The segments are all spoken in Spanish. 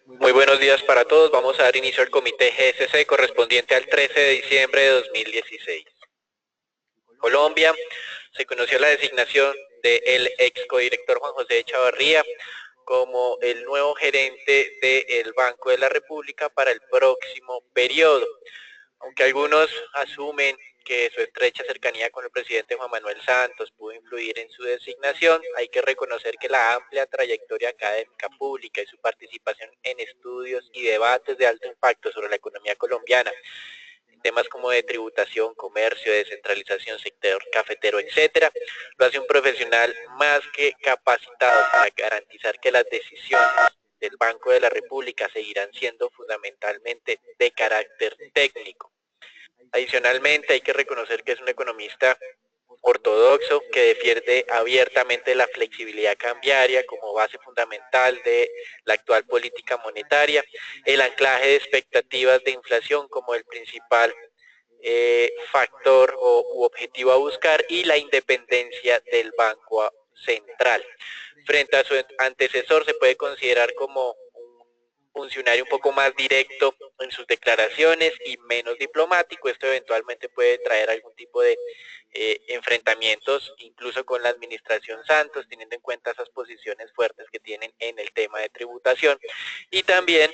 Muy buenos días para todos. Vamos a dar inicio al comité GSC correspondiente al 13 de diciembre de 2016. Colombia, se conoció la designación del ex codirector Juan José Echavarría como el nuevo gerente del Banco de la República para el próximo periodo. Aunque algunos asumen que su estrecha cercanía con el presidente Juan Manuel Santos pudo influir en su designación, hay que reconocer que la amplia trayectoria académica pública y su participación en estudios y debates de alto impacto sobre la economía colombiana, en temas como de tributación, comercio, descentralización, sector cafetero, etcétera, lo hace un profesional más que capacitado para garantizar que las decisiones del Banco de la República seguirán siendo fundamentalmente de carácter técnico. Adicionalmente, hay que reconocer que es un economista ortodoxo que defiende abiertamente la flexibilidad cambiaria como base fundamental de la actual política monetaria, el anclaje de expectativas de inflación como el principal factor u objetivo a buscar y la independencia del Banco Central. Frente a su antecesor se puede considerar como un funcionario un poco más directo en sus declaraciones y menos diplomático. Esto eventualmente puede traer algún tipo de enfrentamientos incluso con la administración Santos, teniendo en cuenta esas posiciones fuertes que tienen en el tema de tributación. Y también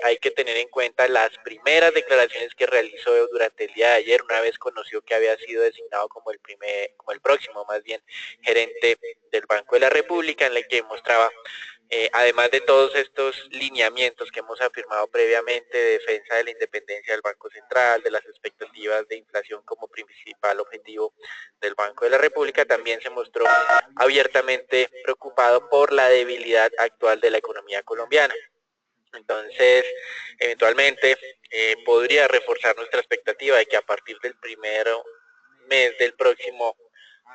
hay que tener en cuenta las primeras declaraciones que realizó durante el día de ayer, una vez conoció que había sido designado como el próximo más bien gerente del Banco de la República, en el que mostraba además de todos estos lineamientos que hemos afirmado previamente, de defensa de la independencia del Banco Central, de las expectativas de inflación como principal objetivo del Banco de la República, también se mostró abiertamente preocupado por la debilidad actual de la economía colombiana. Entonces, eventualmente podría reforzar nuestra expectativa de que a partir del primero mes del próximo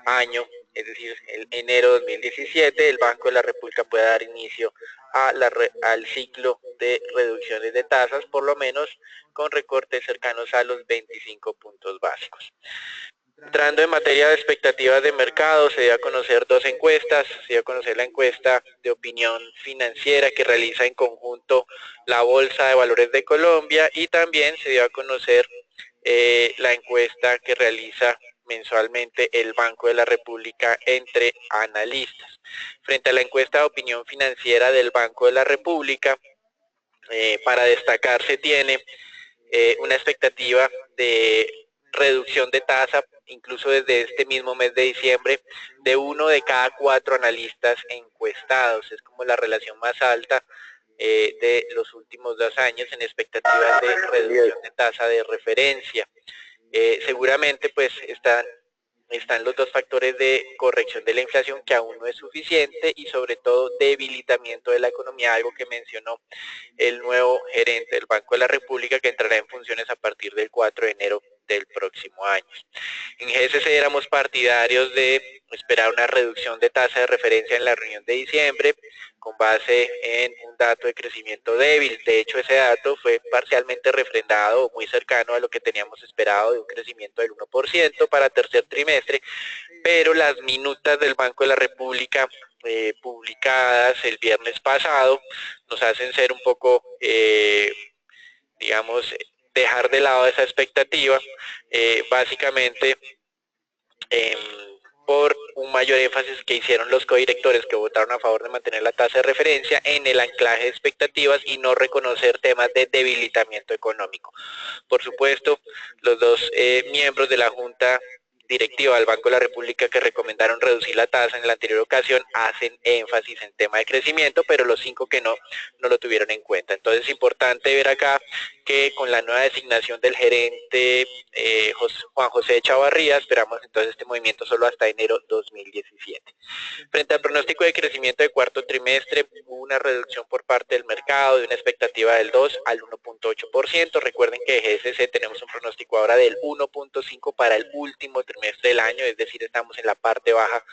año, es decir, el enero de 2017, el Banco de la República puede dar inicio al ciclo de reducciones de tasas, por lo menos con recortes cercanos a los 25 puntos básicos. Entrando en materia de expectativas de mercado, se dio a conocer dos encuestas. Se dio a conocer la encuesta de opinión financiera que realiza en conjunto la Bolsa de Valores de Colombia, y también se dio a conocer la encuesta que realiza mensualmente el Banco de la República entre analistas. Frente a la encuesta de opinión financiera del Banco de la República, para destacar, se tiene una expectativa de reducción de tasa, incluso desde este mismo mes de diciembre, de 1 de cada 4 analistas encuestados. Es como la relación más alta de los últimos 2 años en expectativas de reducción de tasa de referencia. Seguramente pues están los dos factores de corrección de la inflación, que aún no es suficiente, y sobre todo debilitamiento de la economía, algo que mencionó el nuevo gerente del Banco de la República, que entrará en funciones a partir del 4 de enero del próximo año. En GSC éramos partidarios de esperar una reducción de tasa de referencia en la reunión de diciembre con base en un dato de crecimiento débil. De hecho, ese dato fue parcialmente refrendado, muy cercano a lo que teníamos esperado, de un crecimiento del 1% para tercer trimestre, pero las minutas del Banco de la República publicadas el viernes pasado nos hacen ser un poco, digamos, dejar de lado esa expectativa, básicamente eh, por un mayor énfasis que hicieron los codirectores que votaron a favor de mantener la tasa de referencia en el anclaje de expectativas y no reconocer temas de debilitamiento económico. Por supuesto, los dos miembros de la Junta Directiva del Banco de la República que recomendaron reducir la tasa en la anterior ocasión hacen énfasis en tema de crecimiento, pero los 5 que no lo tuvieron en cuenta. Entonces es importante ver acá que con la nueva designación del gerente Juan José Echavarría, esperamos entonces este movimiento solo hasta enero 2017. Frente al pronóstico de crecimiento de cuarto trimestre, hubo una reducción por parte del mercado de una expectativa del 2 al 1.8%. Recuerden que de GSC tenemos un pronóstico ahora del 1.5 para el último trimestre trimestre del año, es decir, estamos en la parte baja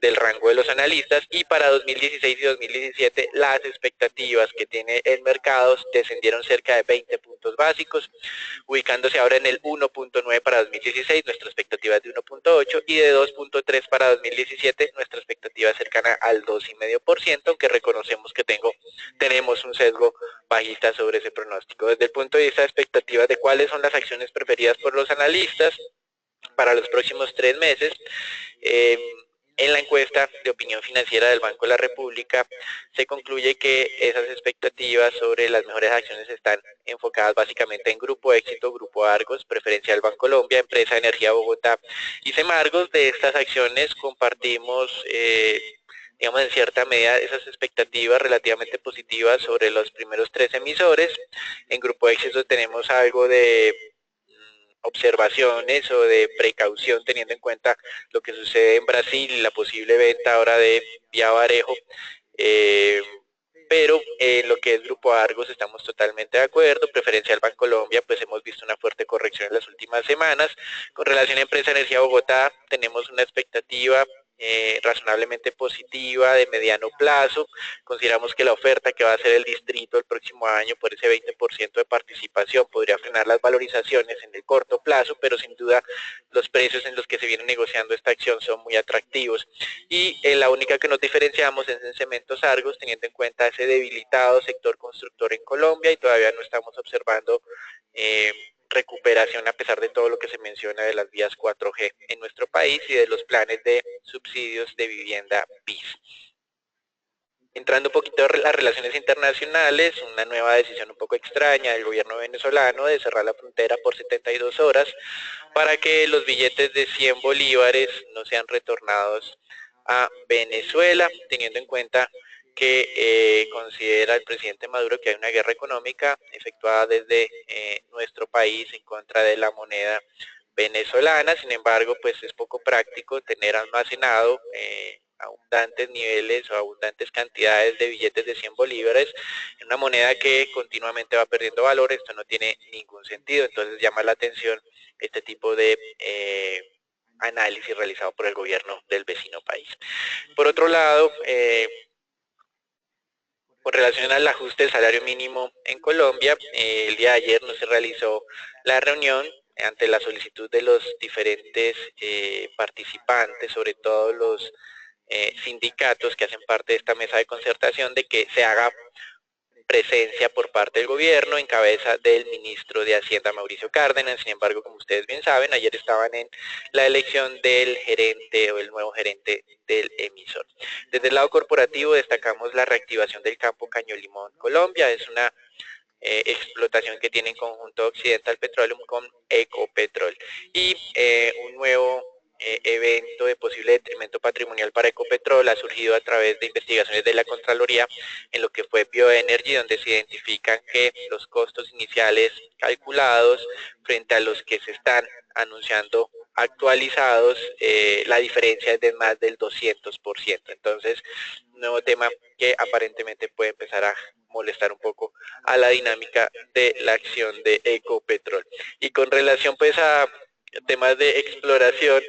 del rango de los analistas, y para 2016 y 2017 las expectativas que tiene el mercado descendieron cerca de 20 puntos básicos, ubicándose ahora en el 1.9 para 2016, nuestra expectativa es de 1.8, y de 2.3 para 2017, nuestra expectativa es cercana al 2,5%, aunque reconocemos que tenemos un sesgo bajista sobre ese pronóstico. Desde el punto de vista de expectativas de cuáles son las acciones preferidas por los analistas para los próximos 3 meses, en la encuesta de opinión financiera del Banco de la República se concluye que esas expectativas sobre las mejores acciones están enfocadas básicamente en Grupo Éxito, Grupo Argos, Preferencial Bancolombia, Empresa de Energía Bogotá y Semargos. De estas acciones compartimos, digamos, en cierta medida esas expectativas relativamente positivas sobre los primeros 3 emisores. En Grupo Éxito tenemos algo de observaciones o de precaución teniendo en cuenta lo que sucede en Brasil y la posible venta ahora de Vía Varejo, pero en lo que es Grupo Argos estamos totalmente de acuerdo. Preferencial Bancolombia, pues hemos visto una fuerte corrección en las últimas semanas. Con relación a Empresa de Energía Bogotá, tenemos una expectativa razonablemente positiva de mediano plazo. Consideramos que la oferta que va a hacer el distrito el próximo año por ese 20% de participación podría frenar las valorizaciones en el corto plazo, pero sin duda los precios en los que se viene negociando esta acción son muy atractivos. Y la única que nos diferenciamos es en Cementos Argos, teniendo en cuenta ese debilitado sector constructor en Colombia, y todavía no estamos observando recuperación a pesar de todo lo que se menciona de las vías 4G en nuestro país y de los planes de subsidios de vivienda BIS. Entrando un poquito a las relaciones internacionales, una nueva decisión un poco extraña del gobierno venezolano de cerrar la frontera por 72 horas para que los billetes de 100 bolívares no sean retornados a Venezuela, teniendo en cuenta que considera el presidente Maduro que hay una guerra económica efectuada desde nuestro país en contra de la moneda venezolana. Sin embargo, pues es poco práctico tener almacenado abundantes niveles o abundantes cantidades de billetes de 100 bolívares en una moneda que continuamente va perdiendo valor. Esto no tiene ningún sentido, entonces llama la atención este tipo de análisis realizado por el gobierno del vecino país. Por otro lado, con relación al ajuste del salario mínimo en Colombia, el día de ayer no se realizó la reunión ante la solicitud de los diferentes participantes, sobre todo los sindicatos que hacen parte de esta mesa de concertación, de que se haga presencia por parte del gobierno en cabeza del ministro de Hacienda, Mauricio Cárdenas. Sin embargo, como ustedes bien saben, ayer estaban en la elección del gerente o el nuevo gerente del emisor. Desde el lado corporativo destacamos la reactivación del campo Caño Limón Colombia. Es una explotación que tiene en conjunto Occidental Petroleum con Ecopetrol, y un nuevo evento de posible detrimento patrimonial para Ecopetrol ha surgido a través de investigaciones de la Contraloría en lo que fue Bioenergy, donde se identifican que los costos iniciales calculados frente a los que se están anunciando actualizados, la diferencia es de más del 200%. Entonces, un nuevo tema que aparentemente puede empezar a molestar un poco a la dinámica de la acción de Ecopetrol. Y con relación pues a temas de exploración,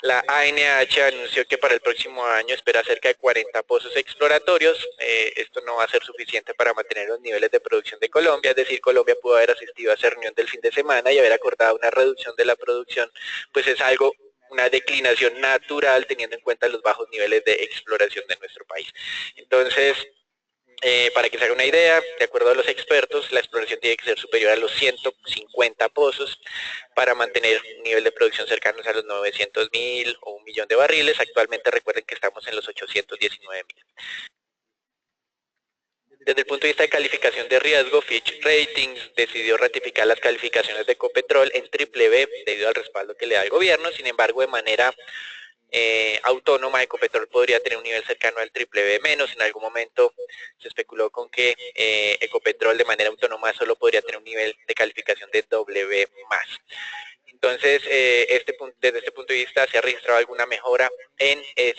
la ANH anunció que para el próximo año espera cerca de 40 pozos exploratorios. Esto no va a ser suficiente para mantener los niveles de producción de Colombia, es decir, Colombia pudo haber asistido a esa reunión del fin de semana y haber acordado una reducción de la producción, pues es algo, una declinación natural teniendo en cuenta los bajos niveles de exploración de nuestro país. Entonces, para que se haga una idea, de acuerdo a los expertos, la exploración tiene que ser superior a los 150 pozos para mantener un nivel de producción cercanos a los 900.000 o 1.000.000 de barriles. Actualmente recuerden que estamos en los 819.000. Desde el punto de vista de calificación de riesgo, Fitch Ratings decidió ratificar las calificaciones de Ecopetrol en BBB debido al respaldo que le da el gobierno. Sin embargo, de manera autónoma, Ecopetrol podría tener un nivel cercano al BBB-. En algún momento se especuló con que Ecopetrol de manera autónoma solo podría tener un nivel de calificación de BB+. Entonces, desde este punto de vista se ha registrado alguna mejora en ese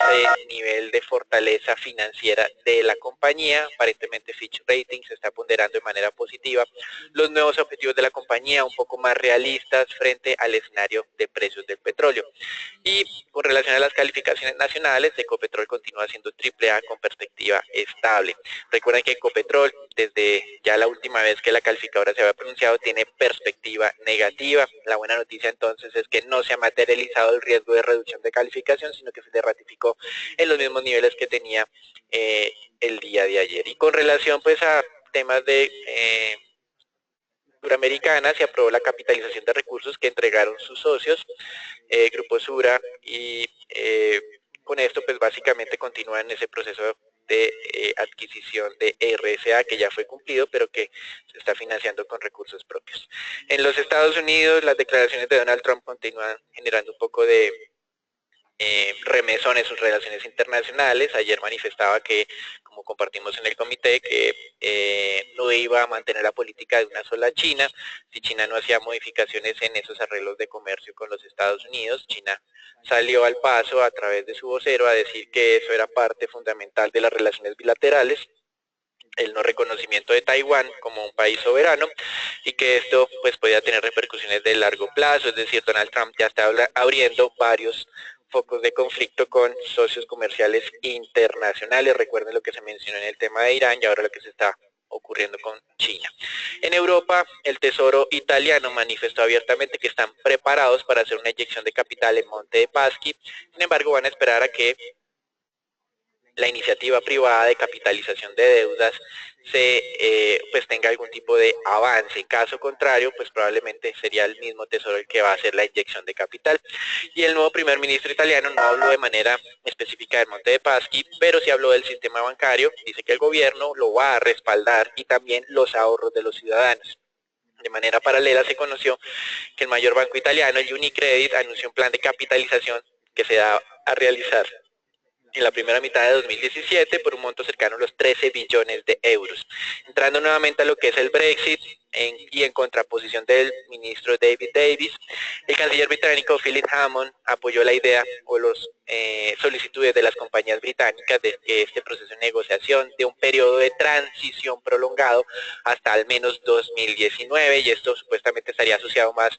nivel de fortaleza financiera de la compañía. Aparentemente Fitch Ratings se está ponderando de manera positiva los nuevos objetivos de la compañía, un poco más realistas frente al escenario de precios del petróleo. Y con relación a las calificaciones nacionales, Ecopetrol continúa siendo AAA con perspectiva estable. Recuerden que Ecopetrol, desde ya la última vez que la calificadora se había pronunciado, tiene perspectiva negativa. La buena noticia entonces es que no se ha materializado el riesgo de reducción de calificación, sino que se le ratificó en los mismos niveles que tenía el día de ayer. Y con relación pues a temas de Suramericana, se aprobó la capitalización de recursos que entregaron sus socios, Grupo Sura, y con esto pues básicamente continúa en ese proceso de adquisición de RSA que ya fue cumplido, pero que se está financiando con recursos propios. En los Estados Unidos, las declaraciones de Donald Trump continúan generando un poco de remesón en sus relaciones internacionales. Ayer manifestaba que, como compartimos en el comité, que no iba a mantener la política de una sola China si China no hacía modificaciones en esos arreglos de comercio con los Estados Unidos. China salió al paso a través de su vocero a decir que eso era parte fundamental de las relaciones bilaterales, el no reconocimiento de Taiwán como un país soberano, y que esto pues podía tener repercusiones de largo plazo. Es decir, Donald Trump ya está abriendo varios focos de conflicto con socios comerciales internacionales. Recuerden lo que se mencionó en el tema de Irán y ahora lo que se está ocurriendo con China. En Europa, el Tesoro italiano manifestó abiertamente que están preparados para hacer una inyección de capital en Monte dei Paschi. Sin embargo, van a esperar a que la iniciativa privada de capitalización de deudas pues tenga algún tipo de avance. En caso contrario, pues probablemente sería el mismo Tesoro el que va a hacer la inyección de capital. Y el nuevo primer ministro italiano no habló de manera específica del Monte dei Paschi, pero sí habló del sistema bancario. Dice que el gobierno lo va a respaldar y también los ahorros de los ciudadanos. De manera paralela se conoció que el mayor banco italiano, el Unicredit, anunció un plan de capitalización que se da a realizar en la primera mitad de 2017 por un monto cercano a los 13 billones de euros. Entrando nuevamente a lo que es el Brexit y en contraposición del ministro David Davis, el canciller británico Philip Hammond apoyó la idea o las solicitudes de las compañías británicas de que este proceso de negociación de un periodo de transición prolongado hasta al menos 2019, y esto supuestamente estaría asociado más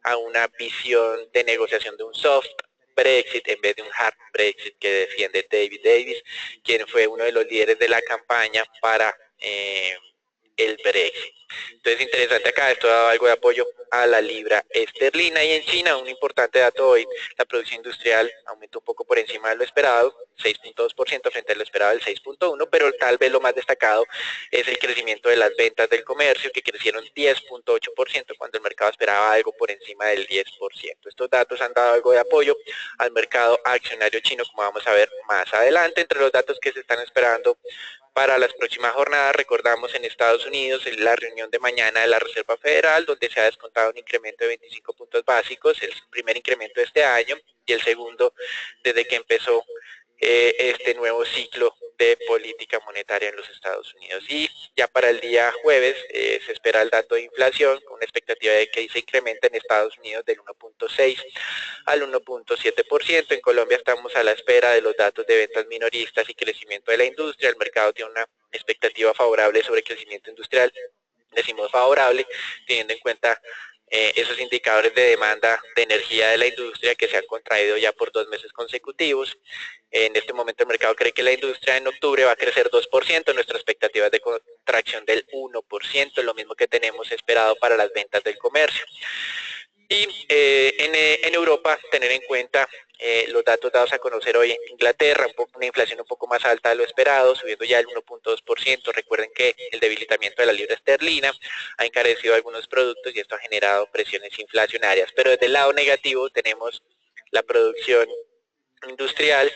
a una visión de negociación de un soft Brexit en vez de un hard Brexit que defiende David Davis, quien fue uno de los líderes de la campaña para el Brexit. Entonces interesante acá, esto ha dado algo de apoyo a la libra esterlina. Y en China, un importante dato hoy, la producción industrial aumentó un poco por encima de lo esperado, 6.2% frente a lo esperado del 6.1%, pero tal vez lo más destacado es el crecimiento de las ventas del comercio, que crecieron 10.8% cuando el mercado esperaba algo por encima del 10%. Estos datos han dado algo de apoyo al mercado accionario chino, como vamos a ver más adelante. Entre los datos que se están esperando para las próximas jornadas, recordamos en Estados Unidos en la reunión de mañana de la Reserva Federal, donde se ha descontado un incremento de 25 puntos básicos, el primer incremento de este año y el segundo desde que empezó este nuevo ciclo de política monetaria en los Estados Unidos. Y ya para el día jueves se espera el dato de inflación con una expectativa de que se incrementa en Estados Unidos del 1.6 al 1.7%. En Colombia estamos a la espera de los datos de ventas minoristas y crecimiento de la industria. El mercado tiene una expectativa favorable sobre crecimiento industrial. Decimos favorable teniendo en cuenta esos indicadores de demanda de energía de la industria que se han contraído ya por 2 meses consecutivos. En este momento el mercado cree que la industria en octubre va a crecer 2%, nuestra expectativa es de contracción del 1%, lo mismo que tenemos esperado para las ventas del comercio. Y en Europa, tener en cuenta los datos dados a conocer hoy en Inglaterra, una inflación un poco más alta de lo esperado, subiendo ya el 1.2%. Recuerden que el debilitamiento de la libra esterlina ha encarecido algunos productos y esto ha generado presiones inflacionarias. Pero desde el lado negativo tenemos la producción industrial,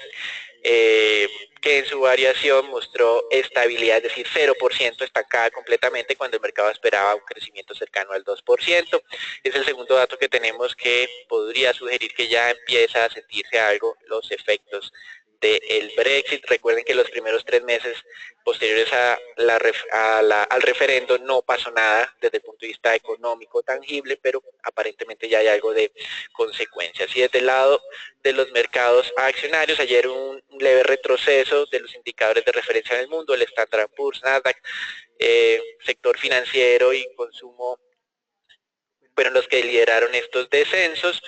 que en su variación mostró estabilidad, es decir, 0%, estancada completamente cuando el mercado esperaba un crecimiento cercano al 2%. Es el segundo dato que tenemos que podría sugerir que ya empieza a sentirse algo los efectos del Brexit. Recuerden que los primeros 3 meses posteriores al referendo no pasó nada desde el punto de vista económico tangible, pero aparentemente ya hay algo de consecuencias. Y desde el lado de los mercados accionarios, ayer un leve retroceso de los indicadores de referencia en el mundo, el Standard & Poor's, Nasdaq, sector financiero y consumo fueron los que lideraron estos descensos.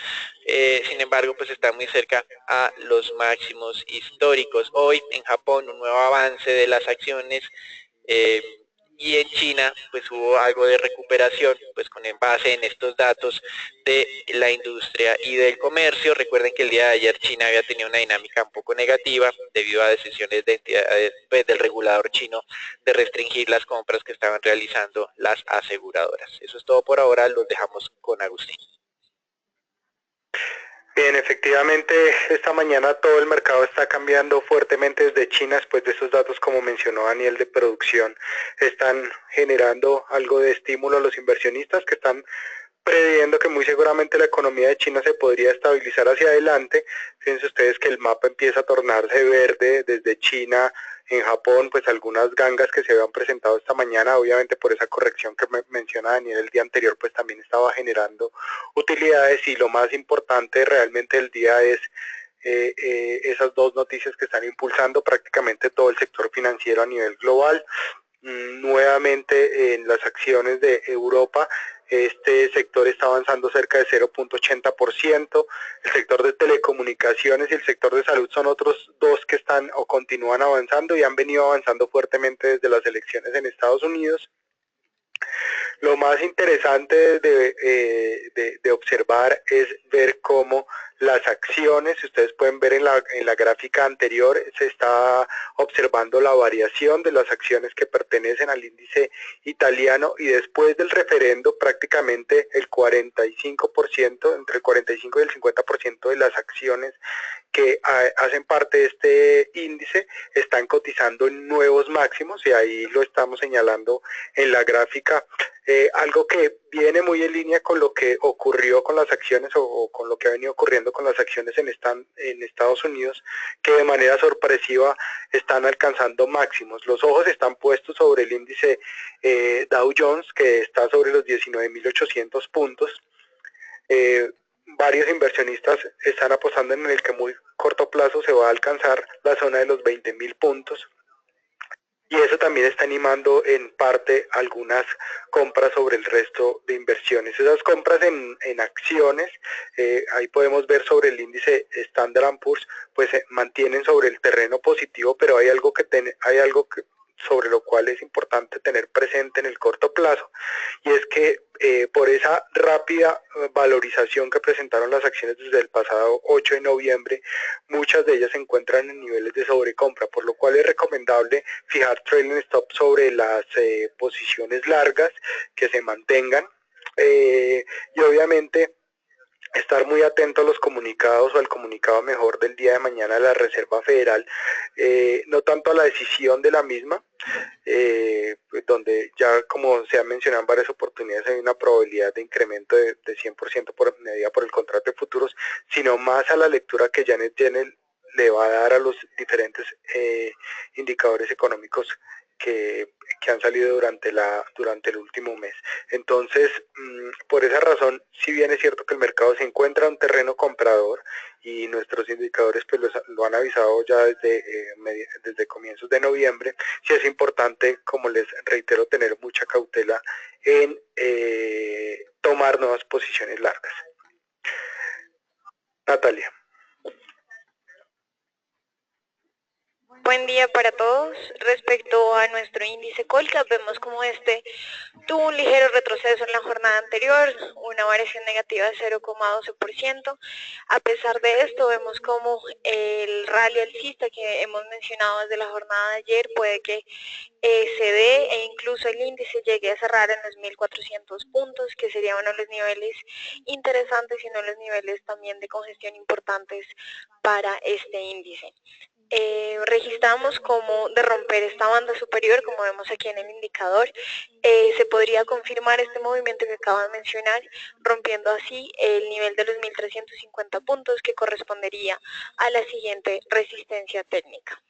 Sin embargo, pues está muy cerca a los máximos históricos. Hoy en Japón un nuevo avance de las acciones y en China pues hubo algo de recuperación pues con base en estos datos de la industria y del comercio. Recuerden que el día de ayer China había tenido una dinámica un poco negativa debido a decisiones de entidades pues, del regulador chino de restringir las compras que estaban realizando las aseguradoras. Eso es todo por ahora, los dejamos con Agustín. Bien, efectivamente esta mañana todo el mercado está cambiando fuertemente desde China después de esos datos, como mencionó Daniel, de producción. Están generando algo de estímulo a los inversionistas que están previendo que muy seguramente la economía de China se podría estabilizar hacia adelante. Fíjense ustedes que el mapa empieza a tornarse verde desde China. En Japón, pues algunas gangas que se habían presentado esta mañana, obviamente por esa corrección que menciona Daniel el día anterior, pues también estaba generando utilidades, y lo más importante realmente del día es esas dos noticias que están impulsando prácticamente todo el sector financiero a nivel global. Nuevamente en las acciones de Europa, este sector está avanzando cerca de 0.80%, el sector de telecomunicaciones y el sector de salud son otros dos que están o continúan avanzando y han venido avanzando fuertemente desde las elecciones en Estados Unidos. Lo más interesante de observar es ver cómo las acciones, si ustedes pueden ver en la gráfica anterior, se está observando la variación de las acciones que pertenecen al índice italiano, y después del referendo prácticamente el 45%, entre el 45 y el 50% de las acciones que hacen parte de este índice están cotizando en nuevos máximos, y ahí lo estamos señalando en la gráfica. Algo que viene muy en línea con lo que ocurrió con las acciones o con lo que ha venido ocurriendo con las acciones en Estados Unidos, que de manera sorpresiva están alcanzando máximos. Los ojos están puestos sobre el índice Dow Jones, que está sobre los 19.800 puntos. Varios inversionistas están apostando en el que muy corto plazo se va a alcanzar la zona de los 20.000 puntos, y eso también está animando en parte algunas compras sobre el resto de inversiones. Esas compras en acciones, ahí podemos ver sobre el índice Standard & Poor's, pues se mantienen sobre el terreno positivo, pero hay algo sobre lo cual es importante tener presente en el corto plazo, y es que por esa rápida valorización que presentaron las acciones desde el pasado 8 de noviembre, muchas de ellas se encuentran en niveles de sobrecompra, por lo cual es recomendable fijar trailing stop sobre las posiciones largas, que se mantengan, y obviamente estar muy atento a los comunicados, o al comunicado mejor del día de mañana de la Reserva Federal, no tanto a la decisión de la misma, donde ya, como se ha mencionado en varias oportunidades, hay una probabilidad de incremento de 100% medida por el contrato de futuros, sino más a la lectura que Janet Yellen le va a dar a los diferentes indicadores económicos que han salido durante el último mes. Entonces, por esa razón, si bien es cierto que el mercado se encuentra en un terreno comprador, y nuestros indicadores pues lo han avisado ya desde comienzos de noviembre, sí es importante, como les reitero, tener mucha cautela en tomar nuevas posiciones largas. Natalia. Buen día para todos. Respecto a nuestro índice Colcap, vemos como tuvo un ligero retroceso en la jornada anterior, una variación negativa de 0,12%. A pesar de esto, vemos como el rally alcista que hemos mencionado desde la jornada de ayer puede que se dé, e incluso el índice llegue a cerrar en los 1.400 puntos, que sería uno de los niveles interesantes y uno de los niveles también de congestión importantes para este índice. registramos como de romper esta banda superior, como vemos aquí en el indicador, se podría confirmar este movimiento que acabo de mencionar, rompiendo así el nivel de los 1.350 puntos que correspondería a la siguiente resistencia técnica.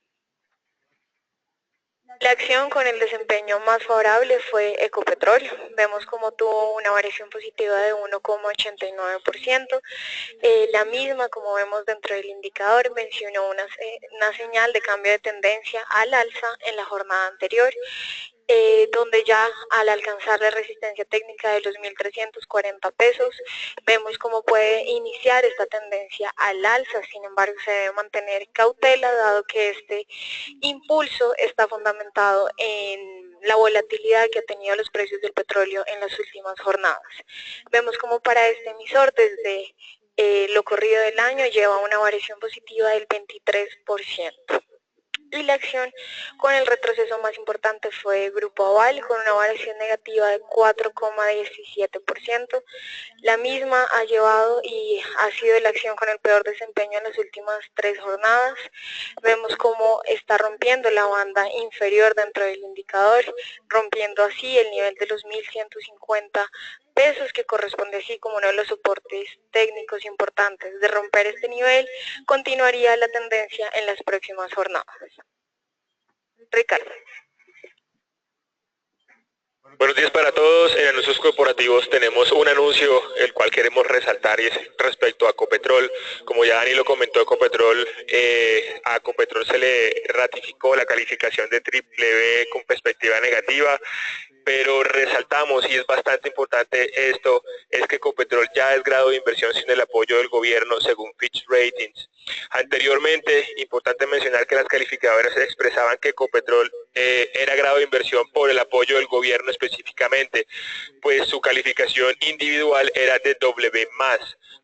La acción con el desempeño más favorable fue Ecopetrol. Vemos como tuvo una variación positiva de 1,89%. La misma, como vemos dentro del indicador, mencionó una señal de cambio de tendencia al alza en la jornada anterior, donde ya al alcanzar la resistencia técnica de los 1.340 pesos, vemos cómo puede iniciar esta tendencia al alza. Sin embargo, se debe mantener cautela, dado que este impulso está fundamentado en la volatilidad que ha tenido los precios del petróleo en las últimas jornadas. Vemos como para este emisor, desde lo corrido del año, lleva una variación positiva del 23%. Y la acción con el retroceso más importante fue Grupo Aval, con una variación negativa de 4,17%. La misma ha llevado y ha sido la acción con el peor desempeño en las últimas 3 jornadas. Vemos cómo está rompiendo la banda inferior dentro del indicador, rompiendo así el nivel de los 1.150 pesos, que corresponde así como uno de los soportes técnicos importantes. De romper este nivel, continuaría la tendencia en las próximas jornadas. Ricardo. Buenos días para todos. En anuncios corporativos tenemos un anuncio el cual queremos resaltar, y es respecto a Ecopetrol. Como ya Dani lo comentó, a Ecopetrol se le ratificó la calificación de BBB con perspectiva negativa, pero resaltamos, y es bastante importante esto, es que Ecopetrol ya es grado de inversión sin el apoyo del gobierno según Fitch Ratings. Anteriormente, importante mencionar que las calificadoras expresaban que Ecopetrol era grado de inversión por el apoyo del gobierno específicamente, pues su calificación individual era de BB+.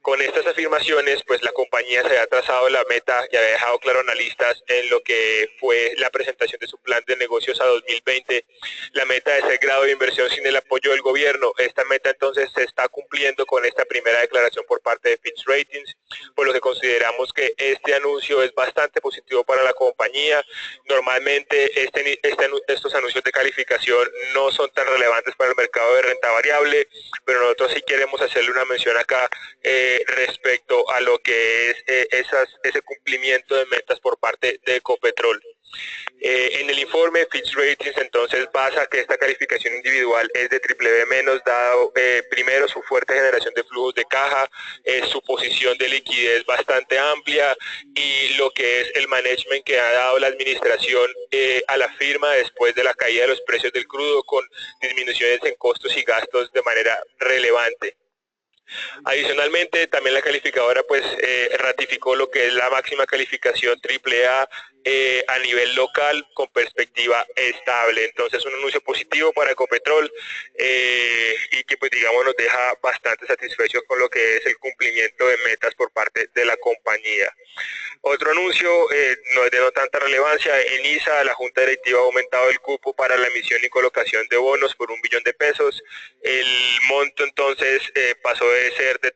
Con estas afirmaciones, pues la compañía se había trazado la meta y había dejado claro a analistas en lo que fue la presentación de su plan de negocios a 2020, la meta de ser grado de inversión sin el apoyo del gobierno. Esta meta entonces se está cumpliendo con esta primera declaración por parte de Fitch Ratings, por lo que consideramos que este anuncio es bastante positivo para la compañía. Normalmente estos anuncios de calificación no son tan relevantes para el mercado de renta variable, pero nosotros sí queremos hacerle una mención acá respecto a lo que es ese cumplimiento de metas por parte de Ecopetrol. En el informe Fitch Ratings entonces basa que esta calificación individual es de BBB-, dado primero su fuerte generación de flujos de caja, su posición de liquidez bastante amplia y lo que es el management que ha dado la administración a la firma después de la caída de los precios del crudo, con disminuciones en costos y gastos de manera relevante. Adicionalmente, también la calificadora pues ratificó lo que es la máxima calificación AAA a nivel local con perspectiva estable. Entonces, un anuncio positivo para Ecopetrol y que pues digamos nos deja bastante satisfechos con lo que es el cumplimiento de metas por parte de la compañía. Otro anuncio no es de no tanta relevancia. En ISA, la Junta Directiva ha aumentado el cupo para la emisión y colocación de bonos por 1 billón de pesos. El monto entonces pasó de ser de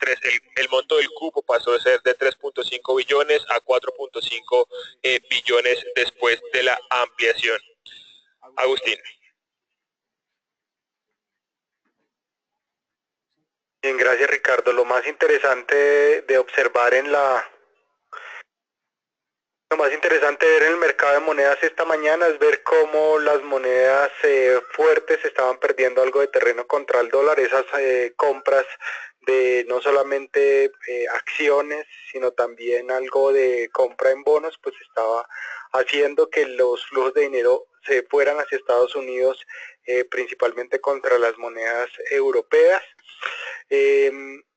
el monto del cupo pasó de ser de 3.5 billones a 4.5 billones después de la ampliación. Agustín. Bien, gracias Ricardo. Lo más interesante de observar Lo más interesante de ver en el mercado de monedas esta mañana es ver cómo las monedas fuertes estaban perdiendo algo de terreno contra el dólar. Esas compras de no solamente acciones, sino también algo de compra en bonos, pues estaba haciendo que los flujos de dinero se fueran hacia Estados Unidos, principalmente contra las monedas europeas.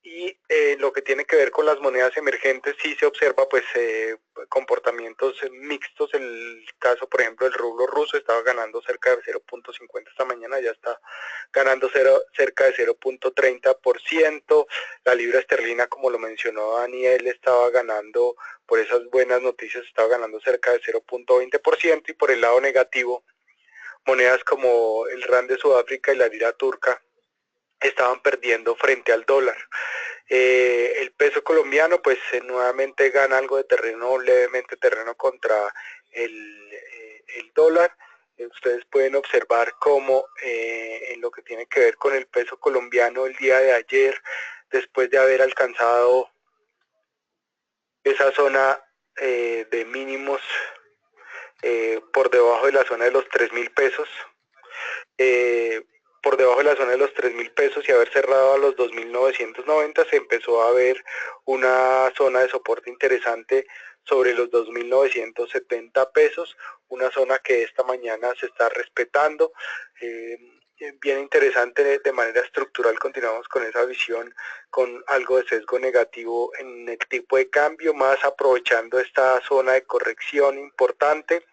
Y lo que tiene que ver con las monedas emergentes sí se observa pues comportamientos mixtos. El caso por ejemplo del rublo ruso estaba ganando cerca de 0.50 esta mañana, ya está ganando cerca de 0.30%. La libra esterlina, como lo mencionó Daniel, estaba ganando, por esas buenas noticias, estaba ganando cerca de 0.20%. Y por el lado negativo, monedas como el rand de Sudáfrica y la lira turca estaban perdiendo frente al dólar. El peso colombiano pues nuevamente gana algo de terreno, levemente terreno contra el dólar. Ustedes pueden observar cómo en lo que tiene que ver con el peso colombiano el día de ayer, después de haber alcanzado esa zona de mínimos por debajo de la zona de los 3.000 pesos, por debajo de la zona de los 3.000 pesos y haber cerrado a los 2.990, se empezó a ver una zona de soporte interesante sobre los 2.970 pesos, una zona que esta mañana se está respetando. Bien interesante de manera estructural, continuamos con esa visión con algo de sesgo negativo en el tipo de cambio, más aprovechando esta zona de corrección importante,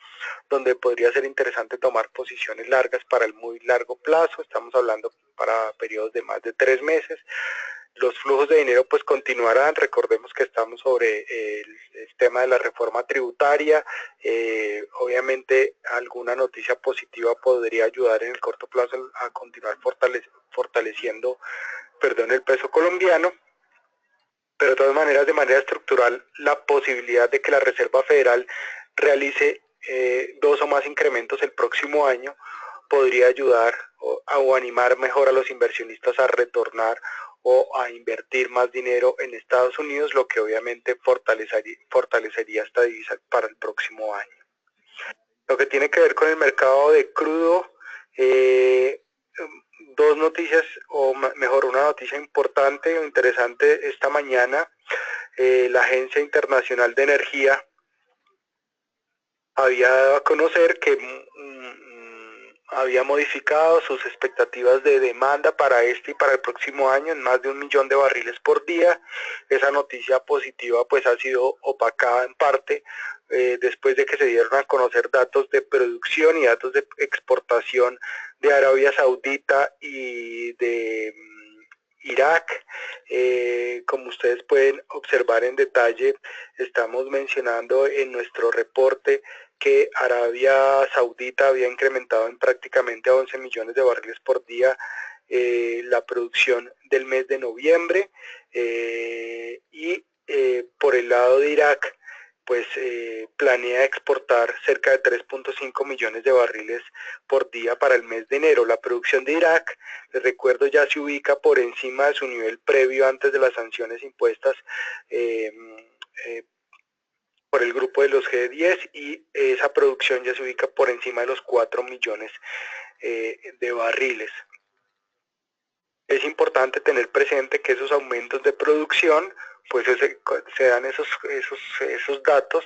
donde podría ser interesante tomar posiciones largas para el muy largo plazo. Estamos hablando para periodos de más de 3 meses. Los flujos de dinero pues continuarán. Recordemos que estamos sobre el tema de la reforma tributaria. Obviamente alguna noticia positiva podría ayudar en el corto plazo a continuar fortaleciendo el peso colombiano. Pero de todas maneras, de manera estructural, la posibilidad de que la Reserva Federal realice 2 o más incrementos el próximo año podría ayudar o animar mejor a los inversionistas a retornar o a invertir más dinero en Estados Unidos, lo que obviamente fortalecería esta divisa para el próximo año. Lo que tiene que ver con el mercado de crudo, 2 noticias, o mejor, una noticia importante o interesante esta mañana. La Agencia Internacional de Energía había dado a conocer que había modificado sus expectativas de demanda para este y para el próximo año en más de 1 millón de barriles por día. Esa noticia positiva pues ha sido opacada en parte después de que se dieron a conocer datos de producción y datos de exportación de Arabia Saudita y de Irak. Como ustedes pueden observar en detalle, estamos mencionando en nuestro reporte que Arabia Saudita había incrementado en prácticamente a 11 millones de barriles por día la producción del mes de noviembre, y por el lado de Irak pues planea exportar cerca de 3.5 millones de barriles por día para el mes de enero. La producción de Irak, les recuerdo, ya se ubica por encima de su nivel previo antes de las sanciones impuestas por el grupo de los G10, y esa producción ya se ubica por encima de los 4 millones de barriles. Es importante tener presente que esos aumentos de producción pues se dan esos datos.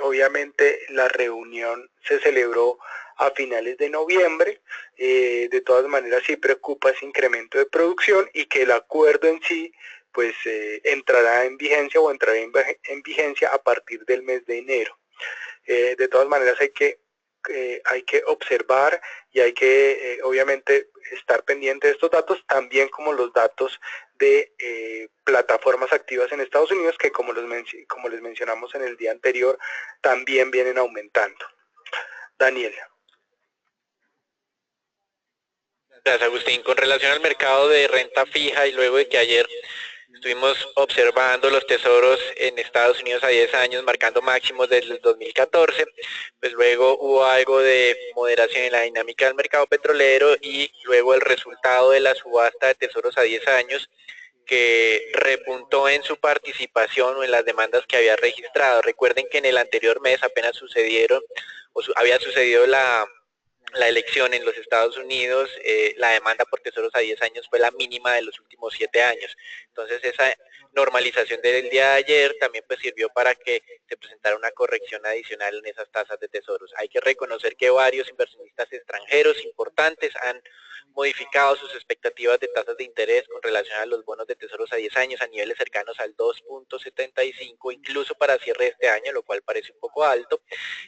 Obviamente la reunión se celebró a finales de noviembre. De todas maneras sí preocupa ese incremento de producción y que el acuerdo en sí pues entrará en vigencia en vigencia a partir del mes de enero. De todas maneras hay que observar y hay que obviamente estar pendiente de estos datos, también como los datos de plataformas activas en Estados Unidos, que como les mencionamos en el día anterior, también vienen aumentando. Daniel. Gracias, Agustín. Con relación al mercado de renta fija y luego de que ayer estuvimos observando los tesoros en Estados Unidos a 10 años marcando máximos desde el 2014, pues luego hubo algo de moderación en la dinámica del mercado petrolero y luego el resultado de la subasta de tesoros a 10 años que repuntó en su participación o en las demandas que había registrado. Recuerden que en el anterior mes apenas había sucedido la elección en los Estados Unidos, la demanda por tesoros a 10 años fue la mínima de los últimos 7 años. Entonces esa normalización del día de ayer también pues sirvió para que se presentara una corrección adicional en esas tasas de tesoros. Hay que reconocer que varios inversionistas extranjeros importantes han modificado sus expectativas de tasas de interés con relación a los bonos de tesoros a 10 años a niveles cercanos al 2.75, incluso para cierre de este año, lo cual parece un poco alto,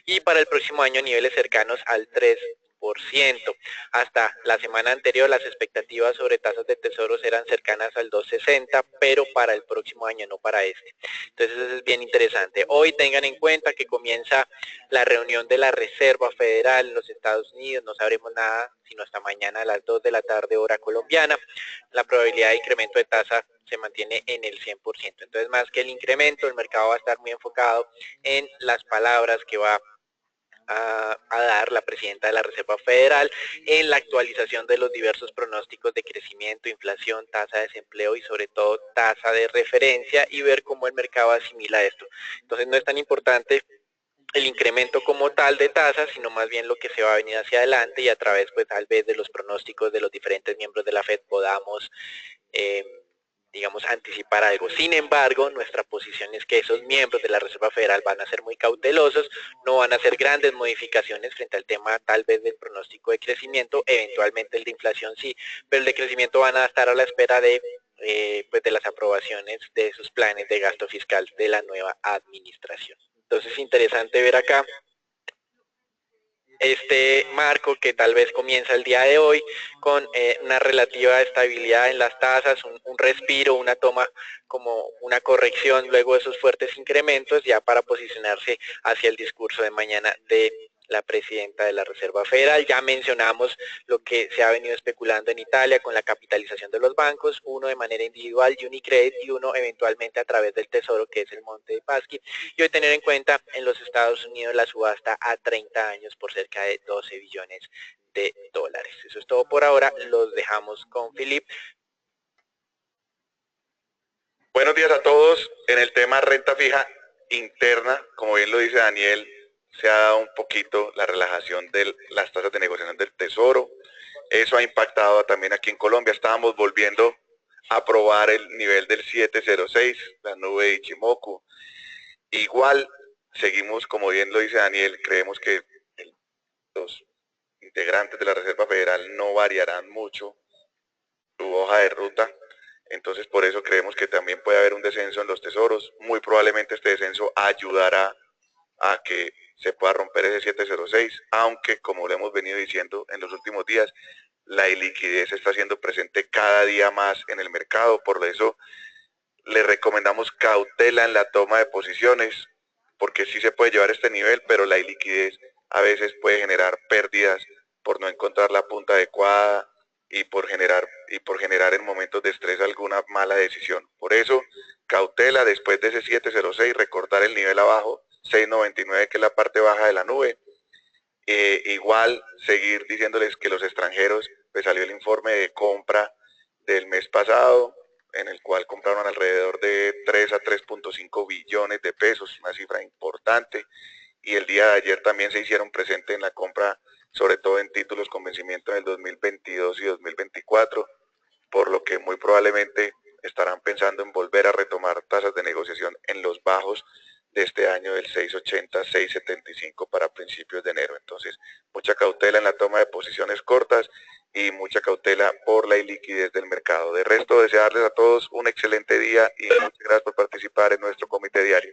y para el próximo año niveles cercanos al 3%. 1%. Hasta la semana anterior las expectativas sobre tasas de tesoros eran cercanas al 2,60, pero para el próximo año, no para este. Entonces eso es bien interesante. Hoy tengan en cuenta que comienza la reunión de la Reserva Federal en los Estados Unidos, no sabremos nada sino hasta mañana a las 2 de la tarde hora colombiana. La probabilidad de incremento de tasa se mantiene en el 100%. Entonces, más que el incremento, el mercado va a estar muy enfocado en las palabras que va a dar la presidenta de la Reserva Federal, en la actualización de los diversos pronósticos de crecimiento, inflación, tasa de desempleo y sobre todo tasa de referencia, y ver cómo el mercado asimila esto. Entonces no es tan importante el incremento como tal de tasas, sino más bien lo que se va a venir hacia adelante, y a través pues tal vez de los pronósticos de los diferentes miembros de la FED podamos digamos, anticipar algo. Sin embargo, nuestra posición es que esos miembros de la Reserva Federal van a ser muy cautelosos, no van a hacer grandes modificaciones frente al tema tal vez del pronóstico de crecimiento, eventualmente el de inflación sí, pero el de crecimiento van a estar a la espera de pues de las aprobaciones de sus planes de gasto fiscal de la nueva administración. Entonces es interesante ver acá este marco que tal vez comienza el día de hoy con una relativa estabilidad en las tasas, un respiro, una toma como una corrección luego de esos fuertes incrementos, ya para posicionarse hacia el discurso de mañana de la presidenta de la Reserva Federal. Ya mencionamos lo que se ha venido especulando en Italia con la capitalización de los bancos, uno de manera individual, Unicredit, y uno eventualmente a través del Tesoro, que es el Monte de Paschi, y hoy tener en cuenta en los Estados Unidos la subasta a 30 años por cerca de 12 billones de dólares. Eso es todo por ahora, los dejamos con Philip. Buenos días a todos. En el tema renta fija interna, como bien lo dice Daniel, se ha dado un poquito la relajación de las tasas de negociación del Tesoro. Eso ha impactado también aquí en Colombia. Estábamos volviendo a probar el nivel del 706, la nube de Ichimoku. Igual seguimos, como bien lo dice Daniel, creemos que los integrantes de la Reserva Federal no variarán mucho su hoja de ruta. Entonces por eso creemos que también puede haber un descenso en los tesoros. Muy probablemente este descenso ayudará a que se pueda romper ese 706, aunque como lo hemos venido diciendo en los últimos días, la iliquidez está siendo presente cada día más en el mercado. Por eso le recomendamos cautela en la toma de posiciones, porque sí se puede llevar este nivel, pero la iliquidez a veces puede generar pérdidas por no encontrar la punta adecuada y por generar en momentos de estrés alguna mala decisión. Por eso, cautela después de ese 706, recordar el nivel abajo, 699, que es la parte baja de la nube. Igual seguir diciéndoles que los extranjeros, pues salió el informe de compra del mes pasado, en el cual compraron alrededor de 3 a 3.5 billones de pesos, una cifra importante, y el día de ayer también se hicieron presente en la compra, sobre todo en títulos con vencimiento en el 2022 y 2024, por lo que muy probablemente estarán pensando en volver a retomar tasas de negociación en los bajos de este año del 6.80, 6.75 para principios de enero. Entonces, mucha cautela en la toma de posiciones cortas y mucha cautela por la iliquidez del mercado. De resto, desearles a todos un excelente día y muchas gracias por participar en nuestro comité diario.